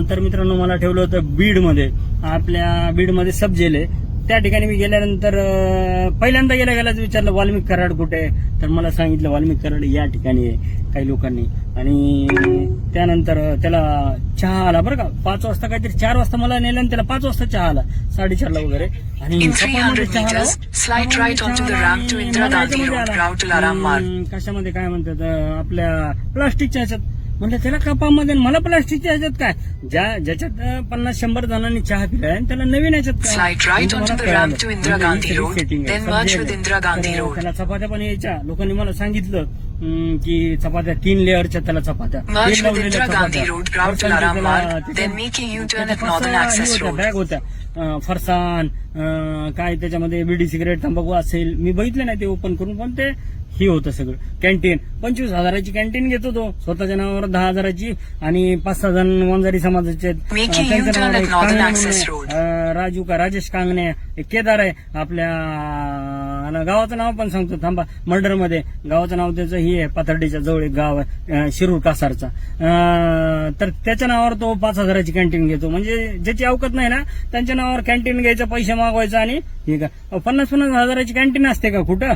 त्यानंतर मित्रांनो मला ठेवलं होतं बीडमध्ये, आपल्या बीडमध्ये सब जेल आहे. त्या ठिकाणी मी गेल्यानंतर पहिल्यांदा गेल्याच विचारलं वाल्मिक कराड कुठे आहे, तर मला सांगितलं वाल्मिक कराड या ठिकाणी आहे काही लोकांनी. आणि त्यानंतर त्याला चहा आला बरं का, 5 वाजता काहीतरी, 4 वाजता मला नेलं आणि त्याला 5 वाजता चहा आला, 4:30ला वगैरे. आणि कशामध्ये काय म्हणतात आपल्या प्लास्टिकच्या ह्याच्यात. म्हणलं त्याला कपामध्ये, मला प्लास्टिकच्या ह्याच्यात काय, ज्याच्यात 50-100 जणांनी चहा पिलाय आणि त्याला नवीन ह्याच्यात त्याला चपात्या पण यायच्या. लोकांनी मला सांगितलं की चपात्या 3 लेअरच्या त्याला चपात्या बॅग होत्या, फरसाण काय त्याच्यामध्ये बिडी सिगरेट तंबाखू असेल. मी बघितलं नाही ते ओपन करून, पण ते ही होतं सगळं. कॅन्टीन 25,000ची कॅन्टीन घेतो तो, स्वतःच्या नावावर 10,000ची. आणि 5-6 जण वंजारी समाजाचे, राजू का राजेश कांगणे, केदार आहे आपल्या, गावाचं नाव पण सांगतो थांबा, मर्डर मध्ये गावाचं नाव त्याचं ही आहे, पाथर्डीच्या जवळ एक गाव आहे शिरूर कासारचा. तर त्याच्या नावावर तो 5,000ची कॅन्टीन घेतो. म्हणजे ज्याची अवकत नाही ना त्यांच्या नावावर कॅन्टीन घ्यायचं, पैसे मागवायचं. आणि हे का 50-50 हजाराची कॅन्टीन असते का कुठं?